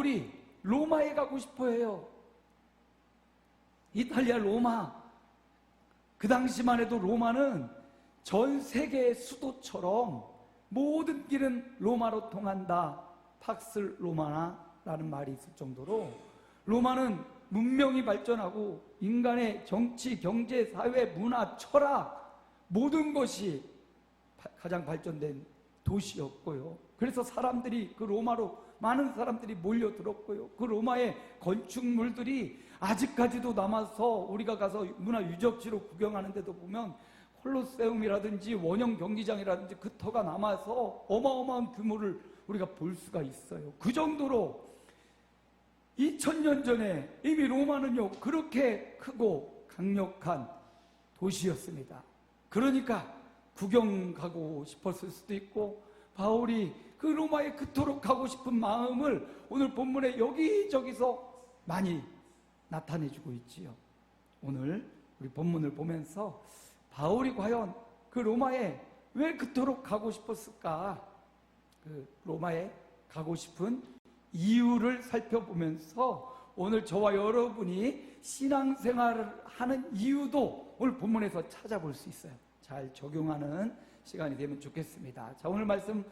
바울이 로마에 가고 싶어 해요. 이탈리아 로마. 그 당시만 해도 로마는 전 세계의 수도처럼 모든 길은 로마로 통한다. 팍스 로마나라는 말이 있을 정도로 로마는 문명이 발전하고 인간의 정치, 경제, 사회, 문화, 철학 모든 것이 가장 발전된 도시였고요. 그래서 사람들이 그 로마로 많은 사람들이 몰려들었고요. 그 로마의 건축물들이 아직까지도 남아서 우리가 가서 문화유적지로 구경하는 데도 보면 콜로세움이라든지 원형 경기장이라든지 그 터가 남아서 어마어마한 규모를 우리가 볼 수가 있어요. 그 정도로 2000년 전에 이미 로마는요 그렇게 크고 강력한 도시였습니다. 그러니까 구경 가고 싶었을 수도 있고, 바울이 그 로마에 그토록 가고 싶은 마음을 오늘 본문에 여기저기서 많이 나타내주고 있지요. 오늘 우리 본문을 보면서 바울이 과연 그 로마에 왜 그토록 가고 싶었을까? 그 로마에 가고 싶은 이유를 살펴보면서 오늘 저와 여러분이 신앙생활을 하는 이유도 오늘 본문에서 찾아볼 수 있어요. 잘 적용하는 시간이 되면 좋겠습니다. 자, 오늘 말씀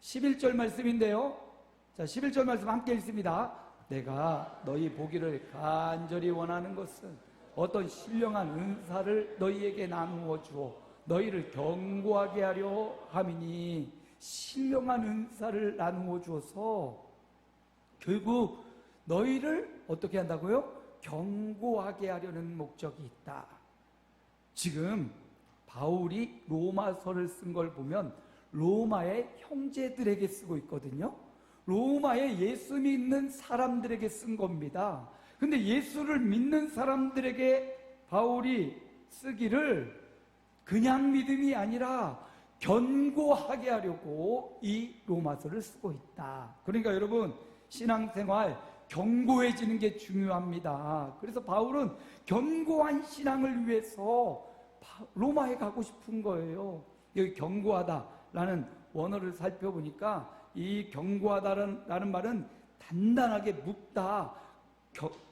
11절 말씀인데요. 자, 11절 말씀 함께 읽습니다. 내가 너희 보기를 간절히 원하는 것은 어떤 신령한 은사를 너희에게 나누어 주어 너희를 견고하게 하려 함이니. 신령한 은사를 나누어 주어서 결국 너희를 어떻게 한다고요? 견고하게 하려는 목적이 있다. 지금 바울이 로마서를 쓴 걸 보면 로마의 형제들에게 쓰고 있거든요. 로마의 예수 믿는 사람들에게 쓴 겁니다. 근데 예수를 믿는 사람들에게 바울이 쓰기를 그냥 믿음이 아니라 견고하게 하려고 이 로마서를 쓰고 있다. 그러니까 여러분, 신앙생활 견고해지는 게 중요합니다. 그래서 바울은 견고한 신앙을 위해서 로마에 가고 싶은 거예요. 여기 견고하다라는 원어를 살펴보니까 이 견고하다라는 말은 단단하게 묶다,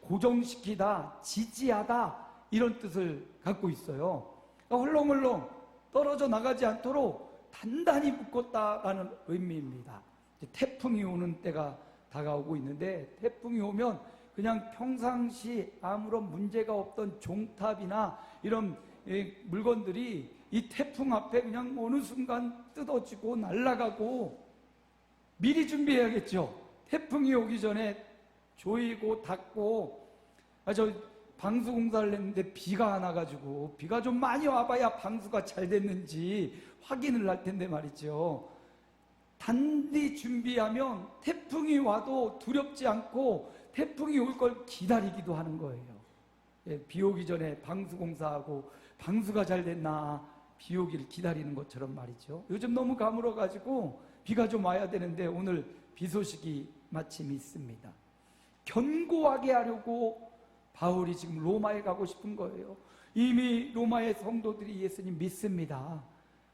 고정시키다, 지지하다 이런 뜻을 갖고 있어요. 그러니까 헐렁헐렁 떨어져 나가지 않도록 단단히 묶었다라는 의미입니다. 이제 태풍이 오는 때가 다가오고 있는데, 태풍이 오면 그냥 평상시 아무런 문제가 없던 종탑이나 이런 물건들이 이 태풍 앞에 그냥 어느 순간 뜯어지고 날아가고, 미리 준비해야겠죠. 태풍이 오기 전에 조이고 닦고. 저 방수 공사를 했는데 비가 안 와가지고, 비가 좀 많이 와봐야 방수가 잘 됐는지 확인을 할 텐데 말이죠. 단디 준비하면 태풍이 와도 두렵지 않고 태풍이 올 걸 기다리기도 하는 거예요. 비 오기 전에 방수 공사하고 방수가 잘 됐나 비 오기를 기다리는 것처럼 말이죠. 요즘 너무 가물어가지고 비가 좀 와야 되는데 오늘 비 소식이 마침 있습니다. 견고하게 하려고 바울이 지금 로마에 가고 싶은 거예요. 이미 로마의 성도들이 예수님 믿습니다.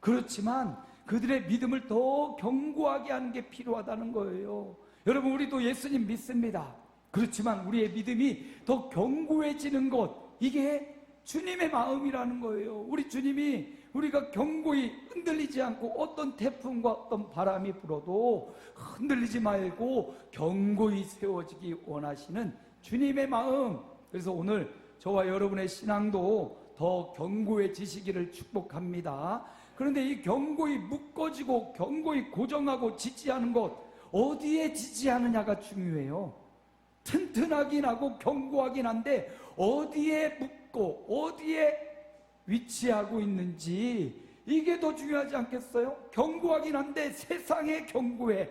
그렇지만 그들의 믿음을 더 견고하게 하는 게 필요하다는 거예요. 여러분, 우리도 예수님 믿습니다. 그렇지만 우리의 믿음이 더 견고해지는 것, 이게 주님의 마음이라는 거예요. 우리 주님이 우리가 견고히 흔들리지 않고 어떤 태풍과 어떤 바람이 불어도 흔들리지 말고 견고히 세워지기 원하시는 주님의 마음. 그래서 오늘 저와 여러분의 신앙도 더 견고해지시기를 축복합니다. 그런데 이 견고히 묶어지고 견고히 고정하고 지지하는 것, 어디에 지지하느냐가 중요해요. 튼튼하긴 하고 견고하긴 한데 어디에 묶고 어디에 위치하고 있는지, 이게 더 중요하지 않겠어요? 견고하긴 한데 세상에 견고해,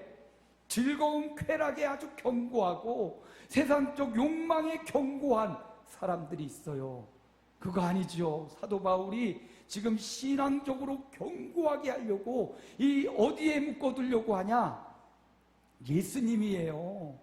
즐거운 쾌락에 아주 견고하고 세상적 욕망에 견고한 사람들이 있어요. 그거 아니죠. 사도 바울이 지금 신앙적으로 견고하게 하려고 이 어디에 묶어두려고 하냐? 예수님이에요.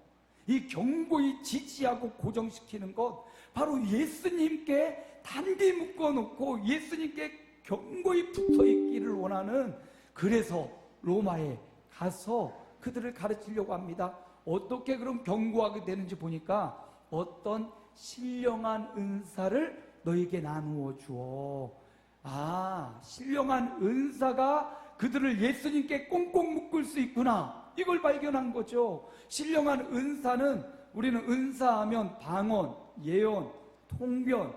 이 견고히 지지하고 고정시키는 것, 바로 예수님께 단디 묶어놓고 예수님께 견고히 붙어있기를 원하는, 그래서 로마에 가서 그들을 가르치려고 합니다. 어떻게 그럼 경고하게 되는지 보니까 어떤 신령한 은사를 너에게 나누어 주어. 신령한 은사가 그들을 예수님께 꽁꽁 묶을 수 있구나, 이걸 발견한 거죠. 신령한 은사는, 우리는 은사하면 방언, 예언, 통변,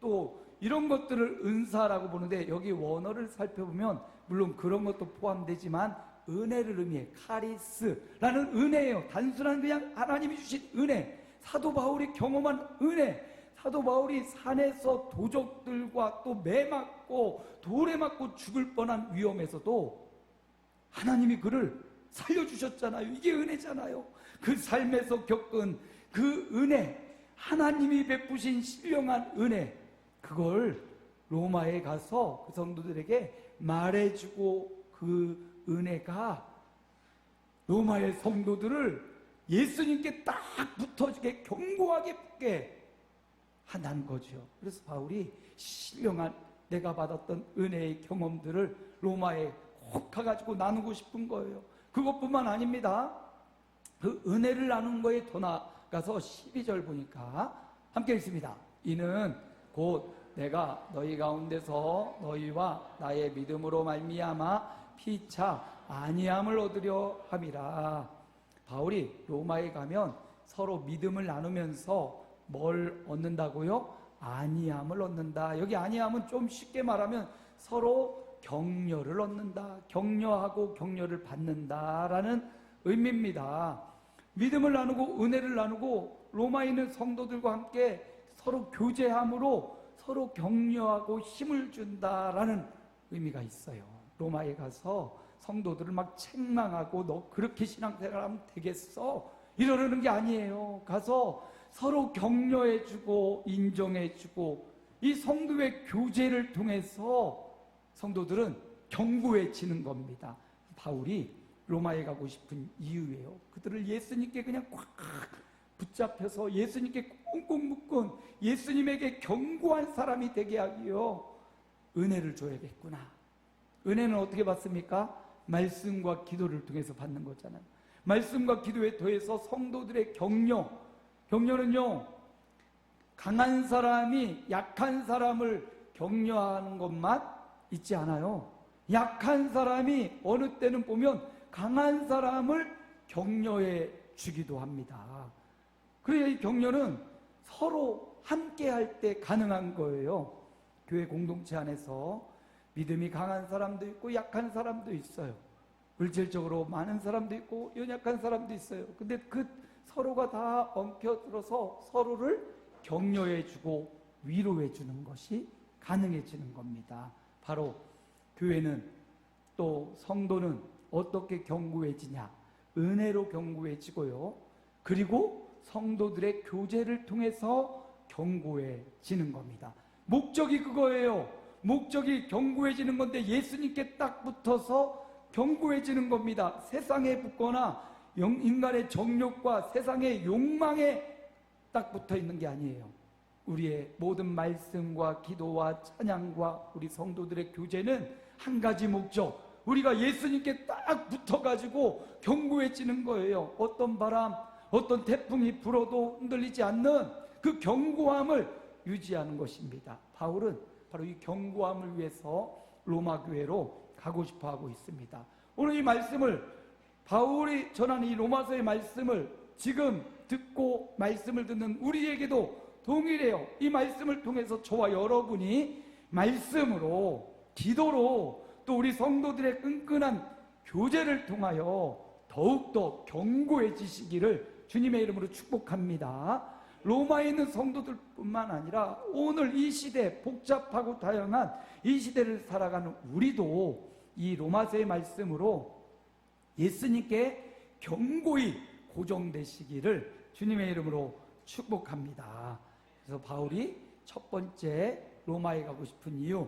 또 이런 것들을 은사라고 보는데, 여기 원어를 살펴보면 물론 그런 것도 포함되지만 은혜를 의미해. 카리스라는 은혜예요. 단순한 그냥 하나님이 주신 은혜, 사도 바울이 경험한 은혜. 사도 바울이 산에서 도적들과 또 매 맞고 돌에 맞고 죽을 뻔한 위험에서도 하나님이 그를 살려주셨잖아요. 이게 은혜잖아요. 그 삶에서 겪은 그 은혜, 하나님이 베푸신 신령한 은혜, 그걸 로마에 가서 그 성도들에게 말해주고, 그 은혜가 로마의 성도들을 예수님께 딱 붙어지게, 경고하게 붙게 한다는 거죠. 그래서 바울이 신령한 내가 받았던 은혜의 경험들을 로마에 꼭 가가지고 나누고 싶은 거예요. 그것뿐만 아닙니다. 그 은혜를 나눈 거에 더 나아가서 12절 보니까 함께 읽습니다. 이는 곧 내가 너희 가운데서 너희와 나의 믿음으로 말미암아 피차 안위함을 얻으려 함이라. 바울이 로마에 가면 서로 믿음을 나누면서 뭘 얻는다고요? 안위함을 얻는다. 여기 안위함은 좀 쉽게 말하면 서로 격려를 얻는다, 격려하고 격려를 받는다라는 의미입니다. 믿음을 나누고 은혜를 나누고 로마에 있는 성도들과 함께 서로 교제함으로 서로 격려하고 힘을 준다라는 의미가 있어요. 로마에 가서 성도들을 막 책망하고 너 그렇게 신앙생활하면 되겠어, 이러는 게 아니에요. 가서 서로 격려해주고 인정해주고, 이 성도의 교제를 통해서 성도들은 견고해지는 겁니다. 바울이 로마에 가고 싶은 이유예요. 그들을 예수님께 그냥 꽉 붙잡혀서 예수님께 꽁꽁 묶은, 예수님에게 견고한 사람이 되게 하기요, 은혜를 줘야겠구나. 은혜는 어떻게 받습니까? 말씀과 기도를 통해서 받는 거잖아요. 말씀과 기도에 더해서 성도들의 격려는요, 강한 사람이 약한 사람을 격려하는 것만 있지 않아요. 약한 사람이 어느 때는 보면 강한 사람을 격려해 주기도 합니다. 그래야 이 격려는 서로 함께 할 때 가능한 거예요. 교회 공동체 안에서 믿음이 강한 사람도 있고 약한 사람도 있어요. 물질적으로 많은 사람도 있고 연약한 사람도 있어요. 근데 그 서로가 다 엉켜들어서 서로를 격려해주고 위로해주는 것이 가능해지는 겁니다. 바로 교회는, 또 성도는 어떻게 견고해지냐? 은혜로 견고해지고요, 그리고 성도들의 교제를 통해서 견고해지는 겁니다. 목적이 그거예요. 목적이 견고해지는 건데 예수님께 딱 붙어서 견고해지는 겁니다. 세상에 붙거나 인간의 정욕과 세상의 욕망에 딱 붙어 있는 게 아니에요. 우리의 모든 말씀과 기도와 찬양과 우리 성도들의 교제는 한 가지 목적, 우리가 예수님께 딱 붙어가지고 견고해지는 거예요. 어떤 바람, 어떤 태풍이 불어도 흔들리지 않는 그 견고함을 유지하는 것입니다. 바울은 바로 이 견고함을 위해서 로마 교회로 가고 싶어 하고 있습니다. 오늘 이 말씀을, 바울이 전하는 이 로마서의 말씀을 지금 듣고 말씀을 듣는 우리에게도 동일해요. 이 말씀을 통해서 저와 여러분이 말씀으로, 기도로, 또 우리 성도들의 끈끈한 교제를 통하여 더욱더 견고해지시기를 주님의 이름으로 축복합니다. 로마에 있는 성도들뿐만 아니라 오늘 이 시대, 복잡하고 다양한 이 시대를 살아가는 우리도 이 로마서의 말씀으로 예수님께 견고히 고정되시기를 주님의 이름으로 축복합니다. 그래서 바울이 첫 번째 로마에 가고 싶은 이유,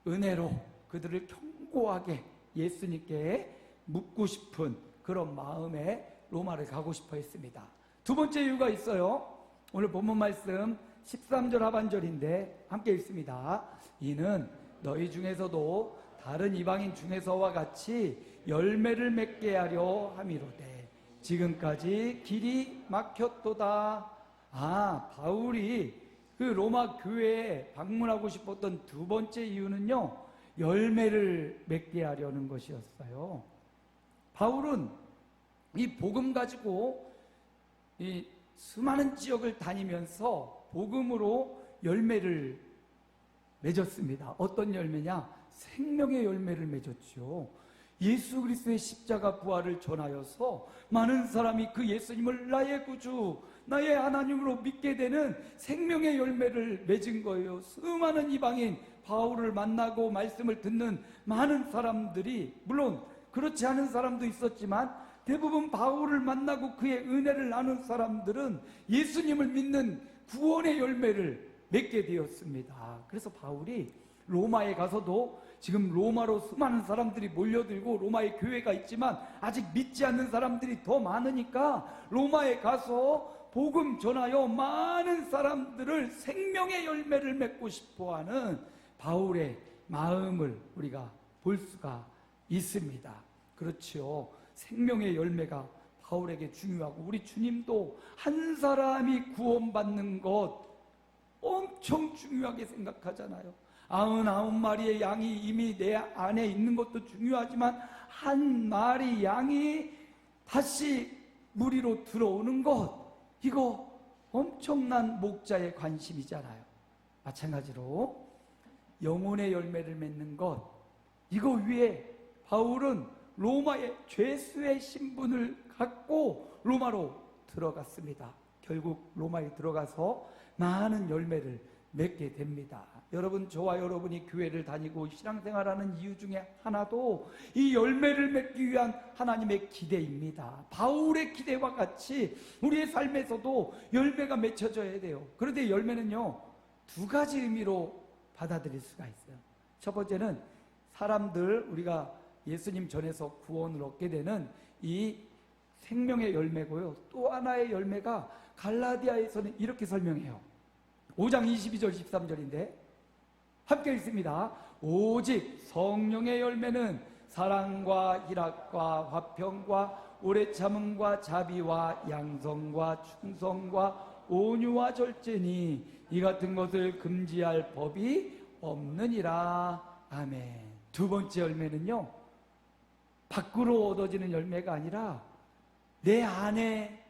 은혜로 그들을 견고하게 예수님께 묻고 싶은 그런 마음에 로마를 가고 싶어 했습니다. 두 번째 이유가 있어요. 오늘 본문 말씀 13절 하반절인데 함께 읽습니다. 이는 너희 중에서도 다른 이방인 중에서와 같이 열매를 맺게 하려 함이로되 지금까지 길이 막혔도다. 바울이 그 로마 교회에 방문하고 싶었던 두 번째 이유는요, 열매를 맺게 하려는 것이었어요. 바울은 이 복음 가지고 이 수많은 지역을 다니면서 복음으로 열매를 맺었습니다. 어떤 열매냐? 생명의 열매를 맺었죠. 예수 그리스도의 십자가 부활을 전하여서 많은 사람이 그 예수님을 나의 구주, 나의 하나님으로 믿게 되는 생명의 열매를 맺은 거예요. 수많은 이방인, 바울을 만나고 말씀을 듣는 많은 사람들이, 물론 그렇지 않은 사람도 있었지만 대부분 바울을 만나고 그의 은혜를 나눈 사람들은 예수님을 믿는 구원의 열매를 맺게 되었습니다. 그래서 바울이 로마에 가서도, 지금 로마로 수많은 사람들이 몰려들고 로마에 교회가 있지만 아직 믿지 않는 사람들이 더 많으니까 로마에 가서 복음 전하여 많은 사람들을 생명의 열매를 맺고 싶어하는 바울의 마음을 우리가 볼 수가 있습니다. 그렇죠. 생명의 열매가 바울에게 중요하고, 우리 주님도 한 사람이 구원받는 것 엄청 중요하게 생각하잖아요. 99마리의 양이 이미 내 안에 있는 것도 중요하지만 한 마리 양이 다시 무리로 들어오는 것, 이거 엄청난 목자의 관심이잖아요. 마찬가지로 영혼의 열매를 맺는 것, 이거 위에 바울은 로마의 죄수의 신분을 갖고 로마로 들어갔습니다. 결국 로마에 들어가서 많은 열매를 맺게 됩니다. 여러분, 저와 여러분이 교회를 다니고 신앙생활하는 이유 중에 하나도 이 열매를 맺기 위한 하나님의 기대입니다. 바울의 기대와 같이 우리의 삶에서도 열매가 맺혀져야 돼요. 그런데 열매는요, 두 가지 의미로 받아들일 수가 있어요. 첫 번째는 사람들, 우리가 예수님 전에서 구원을 얻게 되는 이 생명의 열매고요. 또 하나의 열매가 갈라디아에서는 이렇게 설명해요. 5장 22절 23절인데 함께 읽습니다. 오직 성령의 열매는 사랑과 희락과 화평과 오래 참음과 자비와 양성과 충성과 온유와 절제니 이 같은 것을 금지할 법이 없느니라. 아멘. 두 번째 열매는요, 밖으로 얻어지는 열매가 아니라 내 안에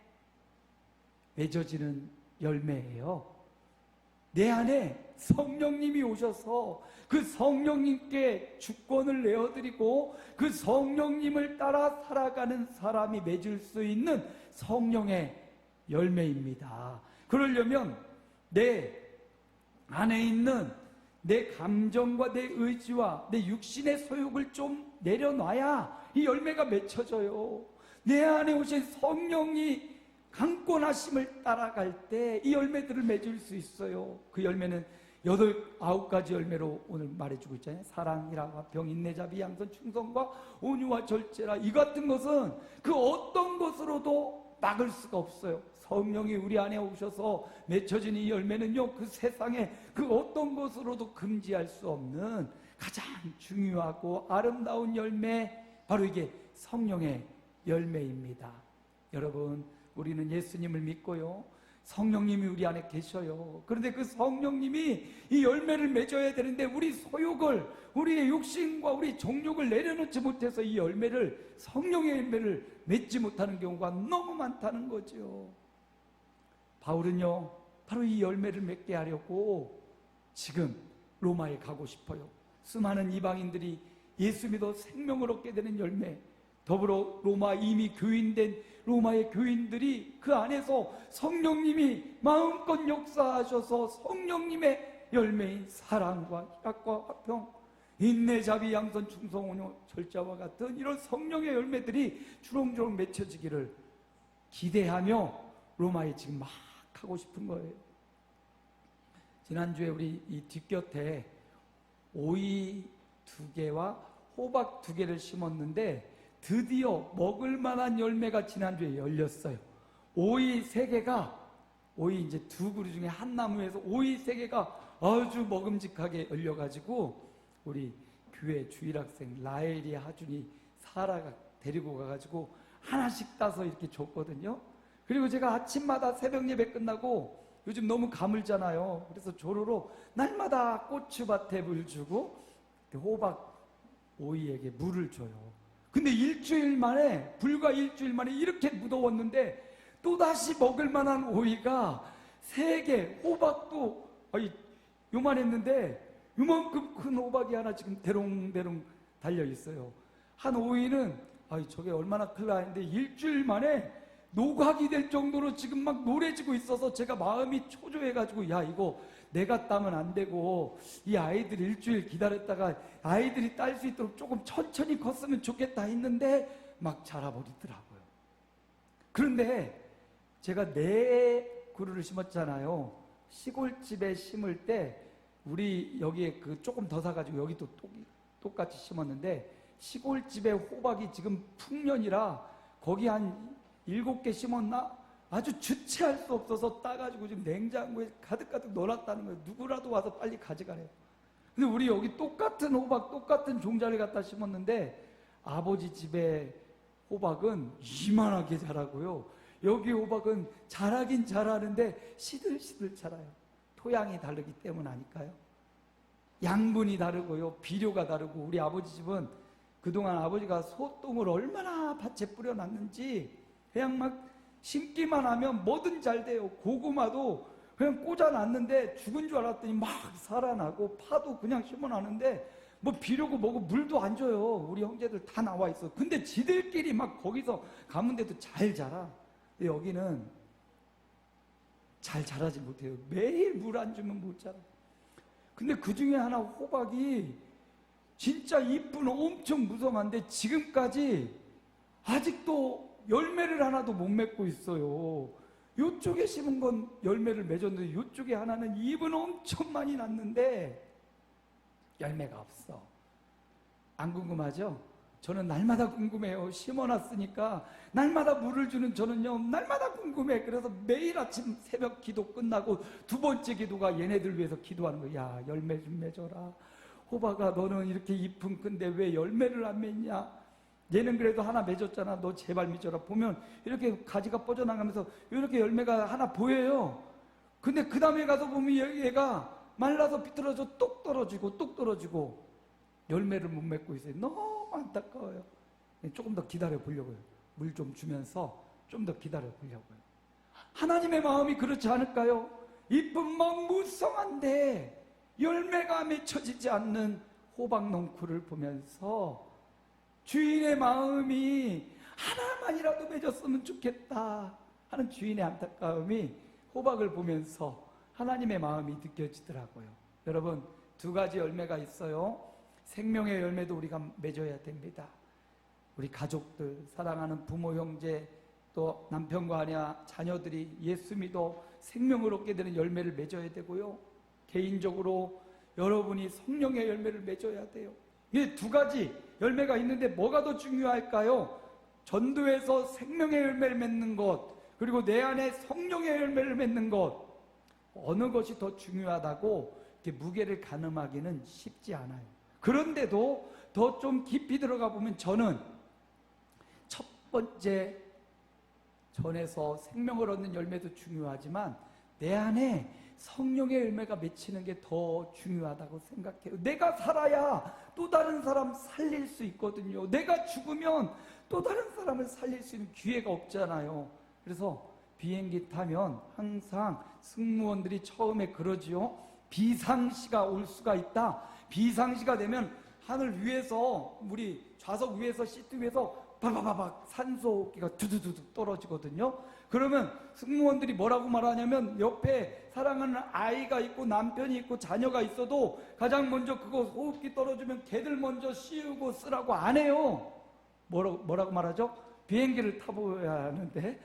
맺어지는 열매예요. 내 안에 성령님이 오셔서 그 성령님께 주권을 내어드리고 그 성령님을 따라 살아가는 사람이 맺을 수 있는 성령의 열매입니다. 그러려면 내 안에 있는 내 감정과 내 의지와 내 육신의 소욕을 좀 내려놔야 이 열매가 맺혀져요. 내 안에 오신 성령이 강권하심을 따라갈 때 이 열매들을 맺을 수 있어요. 그 열매는 9가지 열매로 오늘 말해주고 있잖아요. 사랑, 희락, 화평, 인내, 자비, 양선, 충성과 온유와 절제라. 이 같은 것은 그 어떤 것으로도 막을 수가 없어요. 성령이 우리 안에 오셔서 맺혀진 이 열매는요, 그 세상에 그 어떤 것으로도 금지할 수 없는 가장 중요하고 아름다운 열매, 바로 이게 성령의 열매입니다. 여러분, 우리는 예수님을 믿고요, 성령님이 우리 안에 계셔요. 그런데 그 성령님이 이 열매를 맺어야 되는데 우리 소욕을, 우리의 욕심과 우리 정욕을 내려놓지 못해서 이 열매를, 성령의 열매를 맺지 못하는 경우가 너무 많다는 거죠. 바울은요, 바로 이 열매를 맺게 하려고 지금 로마에 가고 싶어요. 수많은 이방인들이 예수 믿어 생명을 얻게 되는 열매, 더불어 로마 이미 교인된 로마의 교인들이 그 안에서 성령님이 마음껏 역사하셔서 성령님의 열매인 사랑과 희락과 화평, 인내, 자비, 양선, 충성, 온유, 절제와 같은 이런 성령의 열매들이 주렁주렁 맺혀지기를 기대하며 로마에 지금 막 가고 싶은 거예요. 지난주에 우리 이 뒷곁에 오이 2개와 호박 2개를 심었는데 드디어 먹을 만한 열매가 지난주에 열렸어요. 오이 3개가, 오이 이제 2그루 중에 한 나무에서 오이 3개가 아주 먹음직하게 열려가지고 우리 교회 주일학생 라엘이, 하준이, 사라가 데리고 가가지고 하나씩 따서 이렇게 줬거든요. 그리고 제가 아침마다 새벽 예배 끝나고 요즘 너무 가물잖아요. 그래서 조로로 날마다 고추밭에 물 주고 호박 오이에게 물을 줘요. 근데 일주일 만에, 불과 일주일 만에 이렇게 무더웠는데 또다시 먹을 만한 오이가 3개, 호박도 요만했는데 요만큼 큰 호박이 하나 지금 대롱대롱 달려 있어요. 한 오이는 저게 얼마나 클라 했는데 일주일 만에 노각이 될 정도로 지금 막 노래지고 있어서 제가 마음이 초조해가지고, 야, 이거 내가 따면 안 되고 이 아이들이 일주일 기다렸다가 아이들이 딸 수 있도록 조금 천천히 컸으면 좋겠다 했는데 막 자라버리더라고요. 그런데 제가 4그루를 심었잖아요. 시골집에 심을 때 우리 여기에 조금 더 사가지고 여기도 똑같이 심었는데, 시골집에 호박이 지금 풍년이라 거기 한 7개 심었나? 아주 주체할 수 없어서 따가지고 지금 냉장고에 가득가득 넣어놨다는 거예요. 누구라도 와서 빨리 가져가래요. 근데 우리 여기 똑같은 호박, 똑같은 종자를 갖다 심었는데 아버지 집에 호박은 이만하게 자라고요. 여기 호박은 자라긴 자라는데 시들시들 자라요. 토양이 다르기 때문 아닐까요? 양분이 다르고요, 비료가 다르고. 우리 아버지 집은 그동안 아버지가 소똥을 얼마나 밭에 뿌려놨는지 그냥 막 심기만 하면 뭐든 잘 돼요. 고구마도 그냥 꽂아놨는데 죽은 줄 알았더니 막 살아나고, 파도 그냥 심어놨는데 뭐 비료고 뭐고 물도 안 줘요. 우리 형제들 다 나와 있어. 근데 지들끼리 막 거기서 가문데도 잘 자라. 근데 여기는 잘 자라지 못해요. 매일 물 안 주면 못 자라. 근데 그 중에 하나 호박이 진짜 이쁜 엄청 무성한데 지금까지 아직도 열매를 하나도 못 맺고 있어요. 이쪽에 심은 건 열매를 맺었는데 이쪽에 하나는 잎은 엄청 많이 났는데 열매가 없어. 안 궁금하죠? 저는 날마다 궁금해요. 심어놨으니까 날마다 물을 주는 저는요, 날마다 궁금해. 그래서 매일 아침 새벽 기도 끝나고 2번째 기도가 얘네들 위해서 기도하는 거야. 야, 열매 좀 맺어라. 호박아, 너는 이렇게 잎은 큰데 왜 열매를 안 맺냐? 얘는 그래도 하나 맺었잖아. 너 제발 믿어라. 보면 이렇게 가지가 뻗어나가면서 이렇게 열매가 하나 보여요. 근데 그 다음에 가서 보면 얘가 말라서 비틀어져 뚝 떨어지고 열매를 못 맺고 있어요. 너무 안타까워요. 조금 더 기다려 보려고요. 물 좀 주면서 좀 더 기다려 보려고요. 하나님의 마음이 그렇지 않을까요? 잎은 막 무성한데 열매가 맺혀지지 않는 호박 넝쿨을 보면서 주인의 마음이 하나만이라도 맺었으면 좋겠다 하는 주인의 안타까움이 호박을 보면서 하나님의 마음이 느껴지더라고요. 여러분, 2가지 열매가 있어요. 생명의 열매도 우리가 맺어야 됩니다. 우리 가족들, 사랑하는 부모, 형제, 또 남편과 아내, 자녀들이 예수 믿어 생명을 얻게 되는 열매를 맺어야 되고요. 개인적으로 여러분이 성령의 열매를 맺어야 돼요. 이 2가지 열매가 있는데 뭐가 더 중요할까요? 전도에서 생명의 열매를 맺는 것, 그리고 내 안에 성령의 열매를 맺는 것, 어느 것이 더 중요하다고 이렇게 무게를 가늠하기는 쉽지 않아요. 그런데도 더 좀 깊이 들어가 보면 저는 첫 번째 전에서 생명을 얻는 열매도 중요하지만 내 안에 성령의 열매가 맺히는 게 더 중요하다고 생각해요. 내가 살아야 또 다른 사람 살릴 수 있거든요. 내가 죽으면 또 다른 사람을 살릴 수 있는 기회가 없잖아요. 그래서 비행기 타면 항상 승무원들이 처음에 그러지요. 비상시가 올 수가 있다. 비상시가 되면 하늘 위에서, 우리 좌석 위에서, 시트 위에서 바바바박 산소기가 두두두두 떨어지거든요. 그러면 승무원들이 뭐라고 말하냐면, 옆에 사랑하는 아이가 있고 남편이 있고 자녀가 있어도 가장 먼저 그거 호흡기 떨어지면 걔들 먼저 씌우고 쓰라고 안 해요. 뭐라고 말하죠? 비행기를 타보야 하는데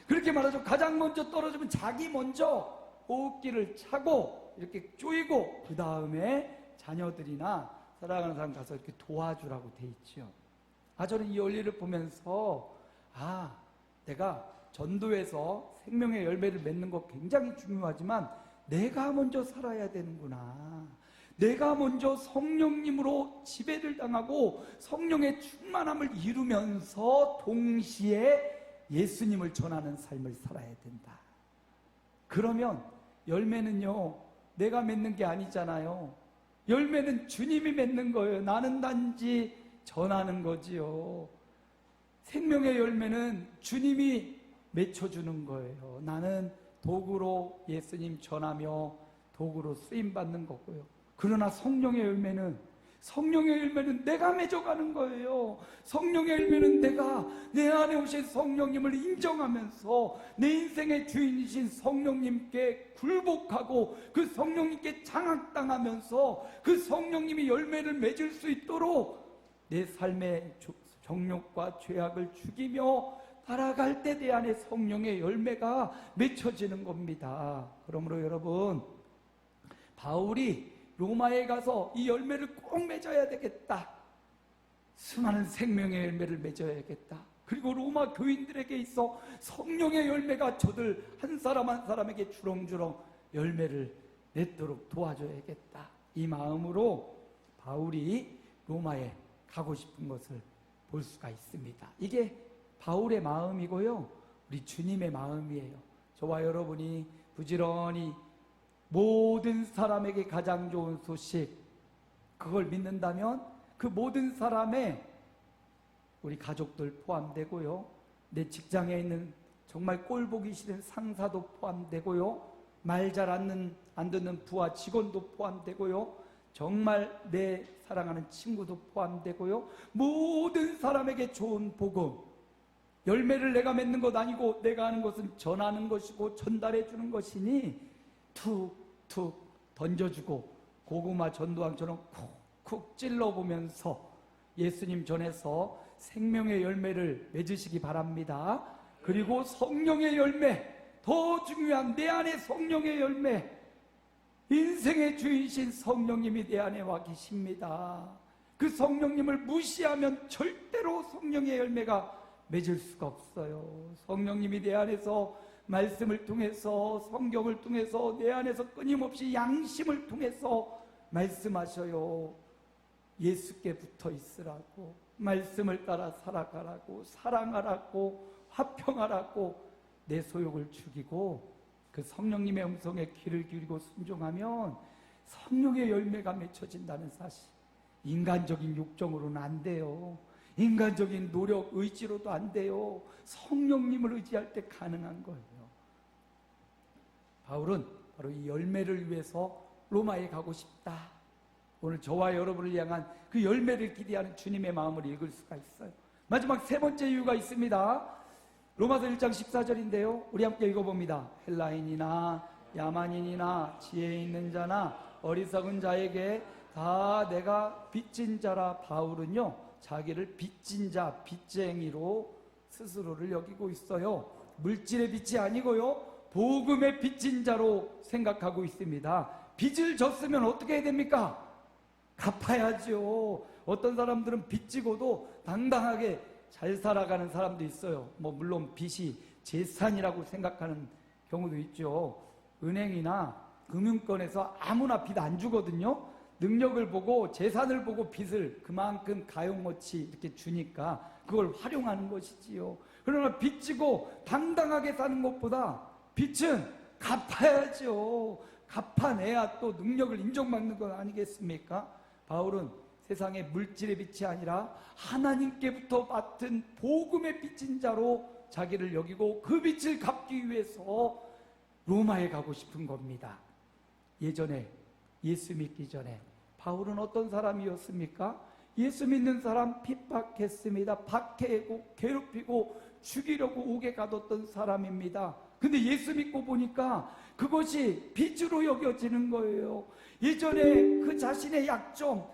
그렇게 말하죠. 가장 먼저 떨어지면 자기 먼저 호흡기를 차고 이렇게 쪼이고 그 다음에 자녀들이나 사랑하는 사람 가서 이렇게 도와주라고 돼 있죠. 저는 이 원리를 보면서 내가 전도에서 생명의 열매를 맺는 거 굉장히 중요하지만 내가 먼저 살아야 되는구나. 내가 먼저 성령님으로 지배를 당하고 성령의 충만함을 이루면서 동시에 예수님을 전하는 삶을 살아야 된다. 그러면 열매는요, 내가 맺는 게 아니잖아요. 열매는 주님이 맺는 거예요. 나는 단지 전하는 거지요. 생명의 열매는 주님이 맺혀주는 거예요. 나는 도구로 예수님 전하며 도구로 쓰임받는 거고요. 그러나 성령의 열매는 내가 맺어가는 거예요. 성령의 열매는 내가 내 안에 오신 성령님을 인정하면서 내 인생의 주인이신 성령님께 굴복하고 그 성령님께 장악당하면서 그 성령님이 열매를 맺을 수 있도록 내 삶의 정욕과 죄악을 죽이며 따라갈 때 내 안에 성령의 열매가 맺혀지는 겁니다. 그러므로 여러분, 바울이 로마에 가서 이 열매를 꼭 맺어야 되겠다. 수많은 생명의 열매를 맺어야겠다. 그리고 로마 교인들에게 있어 성령의 열매가 저들 한 사람 한 사람에게 주렁주렁 열매를 맺도록 도와줘야겠다. 이 마음으로 바울이 로마에 가고 싶은 것을 볼 수가 있습니다. 이게 바울의 마음이고요, 우리 주님의 마음이에요. 저와 여러분이 부지런히 모든 사람에게 가장 좋은 소식, 그걸 믿는다면 그 모든 사람에 우리 가족들 포함되고요, 내 직장에 있는 정말 꼴 보기 싫은 상사도 포함되고요, 말 잘 안 듣는 부하 직원도 포함되고요, 정말 내 사랑하는 친구도 포함되고요, 모든 사람에게 좋은 복음, 열매를 내가 맺는 것 아니고 내가 하는 것은 전하는 것이고 전달해 주는 것이니 툭툭 던져주고 고구마 전도왕처럼 쿡쿡 찔러보면서 예수님 전해서 생명의 열매를 맺으시기 바랍니다. 그리고 성령의 열매, 더 중요한 내 안에 성령의 열매, 인생의 주인이신 성령님이 내 안에 와 계십니다. 그 성령님을 무시하면 절대로 성령의 열매가 맺을 수가 없어요. 성령님이 내 안에서 말씀을 통해서, 성경을 통해서, 내 안에서 끊임없이 양심을 통해서 말씀하셔요. 예수께 붙어 있으라고, 말씀을 따라 살아가라고, 사랑하라고, 화평하라고, 내 소욕을 죽이고 그 성령님의 음성에 귀를 기울이고 순종하면 성령의 열매가 맺혀진다는 사실. 인간적인 욕정으로는 안 돼요. 인간적인 노력, 의지로도 안 돼요. 성령님을 의지할 때 가능한 거예요. 바울은 바로 이 열매를 위해서 로마에 가고 싶다. 오늘 저와 여러분을 향한 그 열매를 기대하는 주님의 마음을 읽을 수가 있어요. 마지막 세 번째 이유가 있습니다. 로마서 1장 14절인데요. 우리 함께 읽어봅니다. 헬라인이나 야만인이나 지혜 있는 자나 어리석은 자에게 다 내가 빚진 자라. 바울은요, 자기를 빚진 자, 빚쟁이로 스스로를 여기고 있어요. 물질의 빚이 아니고요, 복음의 빚진 자로 생각하고 있습니다. 빚을 졌으면 어떻게 해야 됩니까? 갚아야죠. 어떤 사람들은 빚지고도 당당하게 잘 살아가는 사람도 있어요. 물론 빚이 재산이라고 생각하는 경우도 있죠. 은행이나 금융권에서 아무나 빚 안 주거든요. 능력을 보고 재산을 보고 빚을 그만큼 가용어치 이렇게 주니까 그걸 활용하는 것이지요. 그러나 빚지고 당당하게 사는 것보다 빚은 갚아야죠. 갚아내야 또 능력을 인정받는 건 아니겠습니까? 바울은 세상의 물질의 빚이 아니라 하나님께부터 받은 복음의 빚진 자로 자기를 여기고 그 빚을 갚기 위해서 로마에 가고 싶은 겁니다. 예전에 예수 믿기 전에 바울은 어떤 사람이었습니까? 예수 믿는 사람 핍박했습니다. 박해하고 괴롭히고 죽이려고 옥에 가뒀던 사람입니다. 근데 예수 믿고 보니까 그것이 빚으로 여겨지는 거예요. 예전에 그 자신의 약점,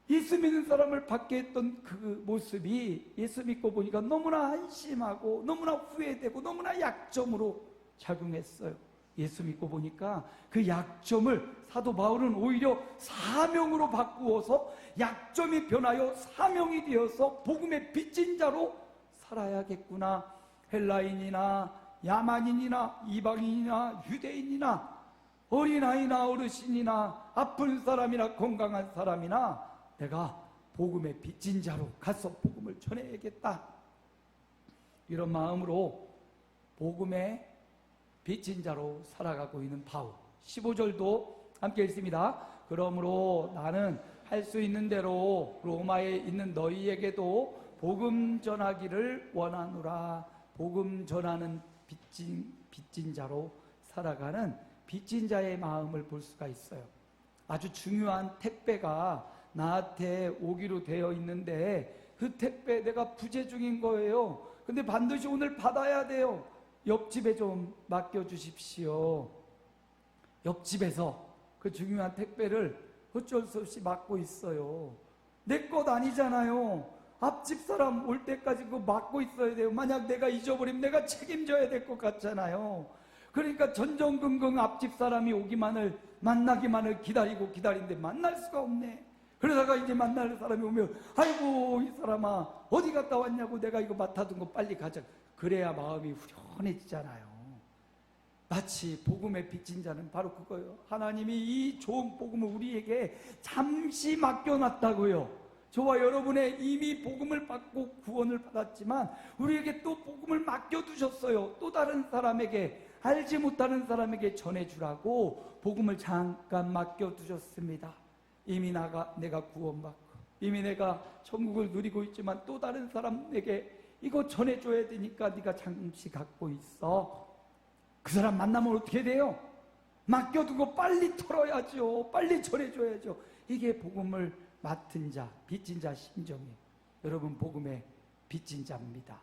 예수 믿는 사람을 받게 했던 그 모습이 예수 믿고 보니까 너무나 한심하고 너무나 후회되고 너무나 약점으로 작용했어요. 예수 믿고 보니까 그 약점을 사도 바울은 오히려 사명으로 바꾸어서 약점이 변하여 사명이 되어서 복음의 빚진 자로 살아야겠구나. 헬라인이나 야만인이나 이방인이나 유대인이나 어린아이나 어르신이나 아픈 사람이나 건강한 사람이나 내가 복음의 빚진 자로 가서 복음을 전해야겠다. 이런 마음으로 복음의 빚진 자로 살아가고 있는 바울. 15절도 함께 읽습니다. 그러므로 나는 할 수 있는 대로 로마에 있는 너희에게도 복음 전하기를 원하노라. 복음 전하는 빚진 자로 살아가는 빚진 자의 마음을 볼 수가 있어요. 아주 중요한 택배가 나한테 오기로 되어 있는데 그 택배 내가 부재 중인 거예요. 근데 반드시 오늘 받아야 돼요. 옆집에 좀 맡겨주십시오. 옆집에서 그 중요한 택배를 어쩔 수 없이 맡고 있어요. 내 것 아니잖아요. 앞집 사람 올 때까지 그거 맡고 있어야 돼요. 만약 내가 잊어버리면 내가 책임져야 될 것 같잖아요. 그러니까 전전긍긍 앞집 사람이 오기만을, 만나기만을 기다리는데 만날 수가 없네. 그러다가 이제 만날 사람이 오면 아이고 이 사람아 어디 갔다 왔냐고, 내가 이거 맡아둔 거 빨리 가져. 그래야 마음이 후련해지잖아요. 마치 복음의 빚진 자는 바로 그거예요. 하나님이 이 좋은 복음을 우리에게 잠시 맡겨놨다고요. 저와 여러분의 이미 복음을 받고 구원을 받았지만 우리에게 또 복음을 맡겨두셨어요. 또 다른 사람에게, 알지 못하는 사람에게 전해주라고 복음을 잠깐 맡겨두셨습니다. 이미 내가 구원받고 이미 내가 천국을 누리고 있지만 또 다른 사람에게 이거 전해줘야 되니까 네가 잠시 갖고 있어. 그 사람 만나면 어떻게 돼요? 맡겨두고 빨리 털어야죠. 빨리 전해줘야죠. 이게 복음을 맡은 자, 빚진 자 심정이에요. 여러분, 복음의 빚진 자입니다.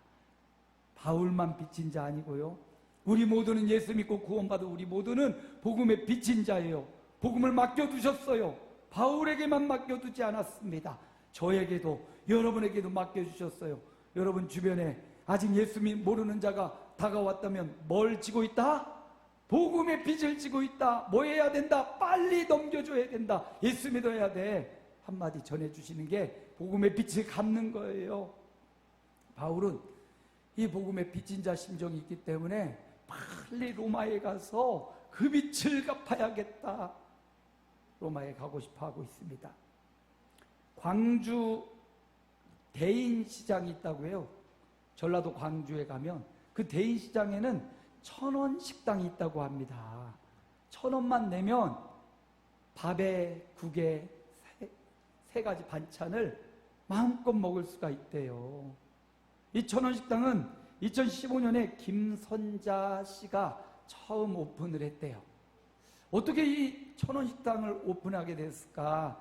바울만 빚진 자 아니고요, 우리 모두는 예수 믿고 구원받은 우리 모두는 복음의 빚진 자예요. 복음을 맡겨두셨어요. 바울에게만 맡겨두지 않았습니다. 저에게도 여러분에게도 맡겨주셨어요. 여러분 주변에 아직 예수 모르는 자가 다가왔다면 뭘 지고 있다? 복음의 빚을 지고 있다. 뭐 해야 된다? 빨리 넘겨줘야 된다. 예수 믿어야 돼. 한마디 전해주시는 게 복음의 빚을 갚는 거예요. 바울은 이 복음의 빚진 자 심정이 있기 때문에 빨리 로마에 가서 그 빚을 갚아야겠다. 로마에 가고 싶어 하고 있습니다. 광주 대인시장이 있다고 해요. 전라도 광주에 가면 그 대인시장에는 1,000원 식당이 있다고 합니다. 1,000원만 내면 밥에 국에 세 가지 반찬을 마음껏 먹을 수가 있대요. 이 1,000원 식당은 2015년에 김선자 씨가 처음 오픈을 했대요. 어떻게 이 1,000원 식당을 오픈하게 됐을까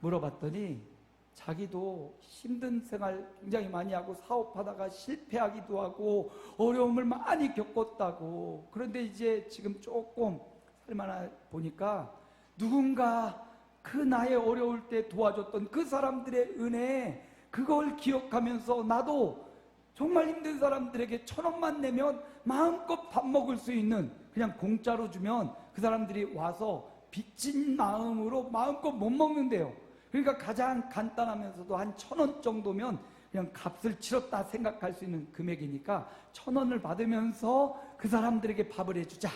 물어봤더니 자기도 힘든 생활 굉장히 많이 하고 사업하다가 실패하기도 하고 어려움을 많이 겪었다고. 그런데 이제 지금 조금 살만하 보니까 누군가 그 나의 어려울 때 도와줬던 그 사람들의 은혜, 그걸 기억하면서 나도 정말 힘든 사람들에게 1,000원만 내면 마음껏 밥 먹을 수 있는, 그냥 공짜로 주면 그 사람들이 와서 빚진 마음으로 마음껏 못 먹는데요. 그러니까 가장 간단하면서도 한 1,000원 정도면 그냥 값을 치렀다 생각할 수 있는 금액이니까 1,000원을 받으면서 그 사람들에게 밥을 해주자,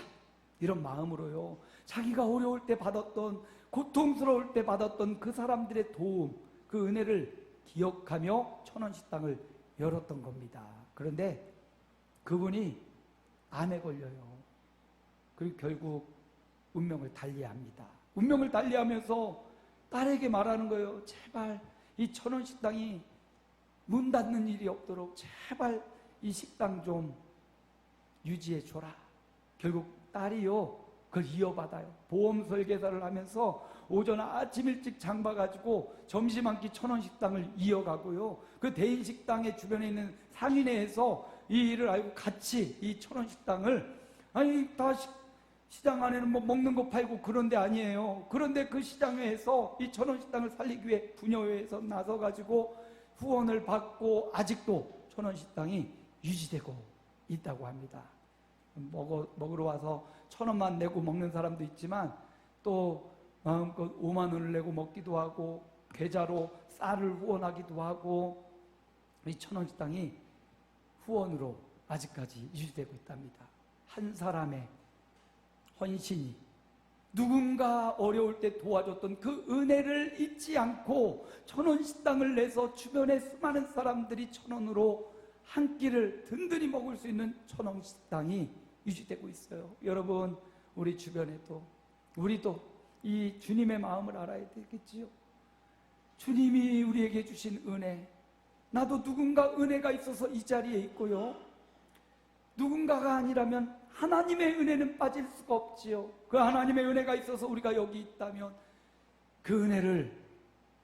이런 마음으로요. 자기가 어려울 때 받았던, 고통스러울 때 받았던 그 사람들의 도움, 그 은혜를 기억하며 1,000원 식당을 열었던 겁니다. 그런데 그분이 암에 걸려요. 그리고 결국 운명을 달리합니다. 운명을 달리하면서 딸에게 말하는 거예요. 제발 이 1,000원 식당이 문 닫는 일이 없도록 제발 이 식당 좀 유지해 줘라. 결국 딸이요, 그걸 이어받아요. 보험 설계사를 하면서 오전 아침 일찍 장 봐가지고 점심 한 끼 1,000원 식당을 이어가고요. 그 대인 식당의 주변에 있는 상인회에서 이 일을 알고 같이 이 1,000원 식당을, 아니 다 시장 안에는 뭐 먹는 거 팔고 그런 데 아니에요. 그런데 그 시장회에서 이 1,000원 식당을 살리기 위해 분여회에서 나서가지고 후원을 받고 아직도 1,000원 식당이 유지되고 있다고 합니다. 먹으러 와서 1,000원만 내고 먹는 사람도 있지만 또 마음껏 5만 원을 내고 먹기도 하고 계좌로 쌀을 후원하기도 하고, 이 1,000원 식당이 후원으로 아직까지 유지되고 있답니다. 한 사람의 헌신이 누군가 어려울 때 도와줬던 그 은혜를 잊지 않고 1,000원 식당을 내서 주변에 수많은 사람들이 1,000원으로 한 끼를 든든히 먹을 수 있는 1,000원 식당이 유지되고 있어요. 여러분, 우리 주변에도 우리도 이 주님의 마음을 알아야 되겠지요. 주님이 우리에게 주신 은혜, 나도 누군가 은혜가 있어서 이 자리에 있고요, 누군가가 아니라면 하나님의 은혜는 빠질 수가 없지요. 그 하나님의 은혜가 있어서 우리가 여기 있다면 그 은혜를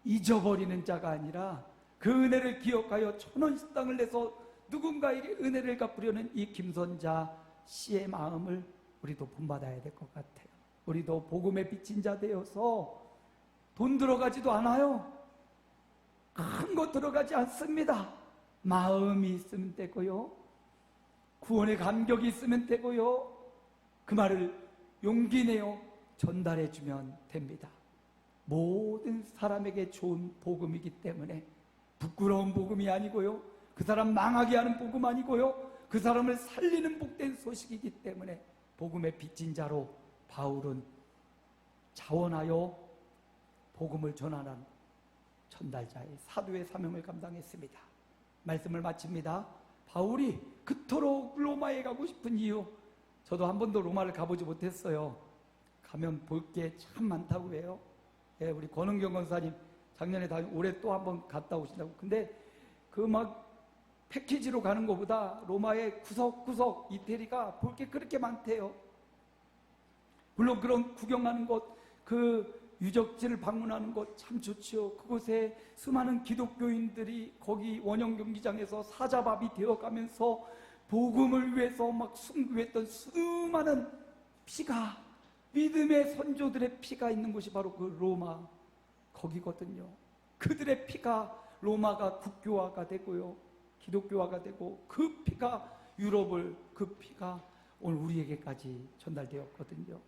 잊어버리는 자가 아니라 그 은혜를 기억하여 1,000원 식당을 내서 누군가에게 은혜를 갚으려는 이 김선자 씨의 마음을 우리도 본받아야 될 것 같아요. 우리도 복음의 빚진 자 되어서 돈 들어가지도 않아요. 큰 거 들어가지 않습니다. 마음이 있으면 되고요, 구원의 감격이 있으면 되고요, 그 말을 용기 내어 전달해 주면 됩니다. 모든 사람에게 좋은 복음이기 때문에 부끄러운 복음이 아니고요, 그 사람 망하게 하는 복음 아니고요, 그 사람을 살리는 복된 소식이기 때문에 복음의 빚진 자로 바울은 자원하여 복음을 전하는 전달자의 사도의 사명을 감당했습니다. 말씀을 마칩니다. 바울이 그토록 로마에 가고 싶은 이유, 저도 한 번도 로마를 가보지 못했어요. 가면 볼 게 참 많다고 해요. 예, 우리 권은경 권사님 작년에 올해 또 한 번 갔다 오신다고. 근데 그 막 패키지로 가는 것보다 로마의 구석구석 이태리가 볼 게 그렇게 많대요. 물론 그런 구경하는 것, 그 유적지를 방문하는 것 참 좋지요. 그곳에 수많은 기독교인들이 거기 원형 경기장에서 사자밥이 되어가면서 복음을 위해서 막 순교했던 수많은 피가, 믿음의 선조들의 피가 있는 곳이 바로 그 로마 거기거든요. 그들의 피가 로마가 국교화가 되고요, 기독교화가 되고, 그 피가 유럽을, 그 피가 오늘 우리에게까지 전달되었거든요.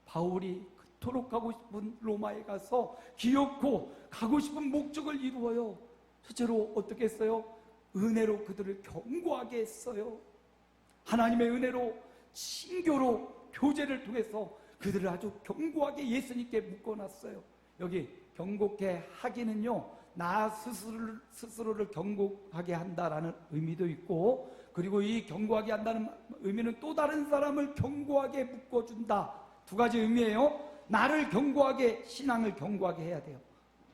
바울이 그토록 가고 싶은 로마에 가서 기어코 가고 싶은 목적을 이루어요. 실제로 어떻게 했어요? 은혜로 그들을 견고하게 했어요. 하나님의 은혜로, 신교로, 교제를 통해서 그들을 아주 견고하게 예수님께 묶어놨어요. 여기 견고케 하기는요, 나 스스로를 견고하게 한다라는 의미도 있고, 그리고 이 견고하게 한다는 의미는 또 다른 사람을 견고하게 묶어준다. 두 가지 의미예요. 나를 견고하게, 신앙을 견고하게 해야 돼요.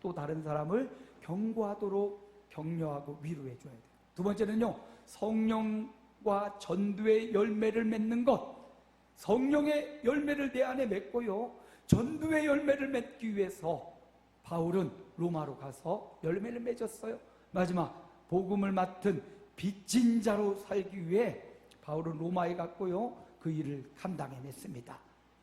또 다른 사람을 견고하도록 격려하고 위로해 줘야 돼요. 두 번째는요, 성령과 전도의 열매를 맺는 것. 성령의 열매를 내 안에 맺고요, 전도의 열매를 맺기 위해서 바울은 로마로 가서 열매를 맺었어요. 마지막 복음을 맡은 빚진 자로 살기 위해 바울은 로마에 갔고요, 그 일을 감당해냈습니다.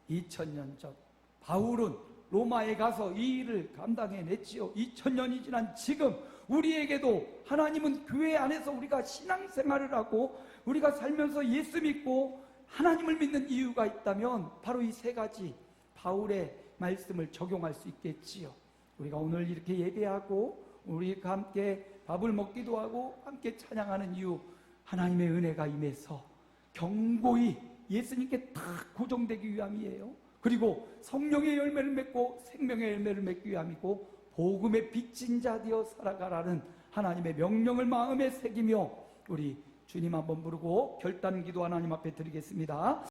2000년 전 바울은 로마에 가서 이 일을 감당해냈지요. 2000년이 지난 지금 우리에게도 하나님은 교회 안에서 우리가 신앙생활을 하고 우리가 살면서 예수 믿고 하나님을 믿는 이유가 있다면 바로 이 세 가지 바울의 말씀을 적용할 수 있겠지요. 우리가 오늘 이렇게 예배하고 우리가 함께 밥을 먹기도 하고 함께 찬양하는 이유, 하나님의 은혜가 임해서 견고히 예수님께 딱 고정되기 위함이에요. 그리고 성령의 열매를 맺고 생명의 열매를 맺기 위함이고, 복음의 빚진 자 되어 살아가라는 하나님의 명령을 마음에 새기며 우리 주님 한번 부르고 결단 기도 하나님 앞에 드리겠습니다.